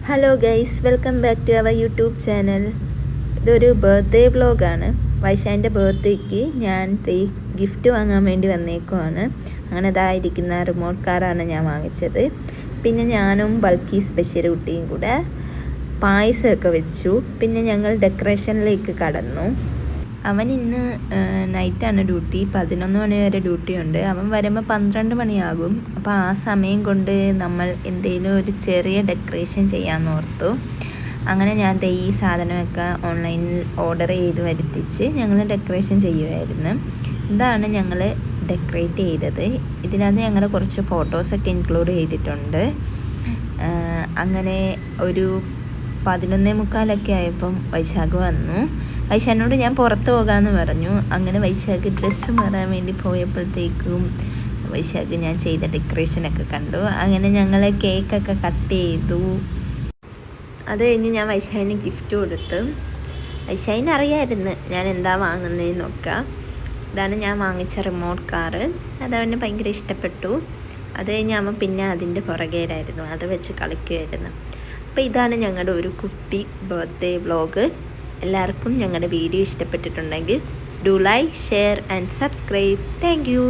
Hello guys, welcome back to our YouTube channel. ഇതൊരു birthday വ്ളോഗാണ്. വൈശാൻ്റെ ബർത്ത്ഡേക്ക് ഞാൻ ഗിഫ്റ്റ് വാങ്ങാൻ വേണ്ടി വന്നേക്കുവാണ്. അങ്ങനെ ഇതായിരിക്കുന്ന റിമോട്ട് കാറാണ് ഞാൻ വാങ്ങിച്ചത്. പിന്നെ ഞാനും ബൾക്കി സ്പെഷ്യൽ കുട്ടിയും കൂടെ പായസമൊക്കെ വെച്ചു. പിന്നെ ഞങ്ങൾ ഡെക്കറേഷനിലേക്ക് കടന്നു. അവൻ ഇന്ന് നൈറ്റാണ് ഡ്യൂട്ടി, 11 മണി വരെ ഡ്യൂട്ടി ഉണ്ട്. അവൻ വരുമ്പോൾ 12 മണിയാകും. അപ്പോൾ ആ സമയം കൊണ്ട് നമ്മൾ എന്തെങ്കിലും ഒരു ചെറിയ ഡെക്കറേഷൻ ചെയ്യാമെന്ന് ഓർത്തു. അങ്ങനെ ഞാൻ ഈ സാധനമൊക്കെ ഓൺലൈനിൽ ഓർഡർ ചെയ്ത് വരുത്തിച്ച് ഞങ്ങൾ ഡെക്കറേഷൻ ചെയ്യുമായിരുന്നു. ഇതാണ് ഞങ്ങൾ ഡെക്കറേറ്റ് ചെയ്തത്. ഇതിനകത്ത് ഞങ്ങളുടെ കുറച്ച് ഫോട്ടോസൊക്കെ ഇൻക്ലൂഡ് ചെയ്തിട്ടുണ്ട്. അങ്ങനെ ഒരു 11:45 ആയപ്പം വൈശാഖ് വന്നു. വൈശാഖിനോട് ഞാൻ പുറത്ത് പോകാമെന്ന് പറഞ്ഞു. അങ്ങനെ വൈശാഖ് ഡ്രസ്സ് മാറാൻ വേണ്ടി പോയപ്പോഴത്തേക്കും വൈശാഖ് ഞാൻ ചെയ്ത ഡെക്കറേഷനൊക്കെ കണ്ടു. അങ്ങനെ ഞങ്ങൾ കേക്കൊക്കെ കട്ട് ചെയ്തു. അത് കഴിഞ്ഞ് ഞാൻ വൈശാഖിന് ഗിഫ്റ്റ് കൊടുത്തു. വൈശാഖിന് അറിയാമായിരുന്നു ഞാൻ എന്താ വാങ്ങുന്നതെന്നൊക്കെ. ഇതാണ് ഞാൻ വാങ്ങിച്ച റിമോട്ട് കാറ്. അതവന് ഭയങ്കര ഇഷ്ടപ്പെട്ടു. അത് കഴിഞ്ഞ് അവൻ പിന്നെ അതിൻ്റെ പുറകേലായിരുന്നു, അത് വെച്ച് കളിക്കുമായിരുന്നു. അപ്പോൾ ഇതാണ് ഞങ്ങളുടെ ഒരു കുട്ടി ബർത്ത്ഡേ വ്ളോഗ്. എല്ലാവർക്കും ഞങ്ങളുടെ വീഡിയോ ഇഷ്ടപ്പെട്ടിട്ടുണ്ടെങ്കിൽ do like, share and subscribe. Thank you.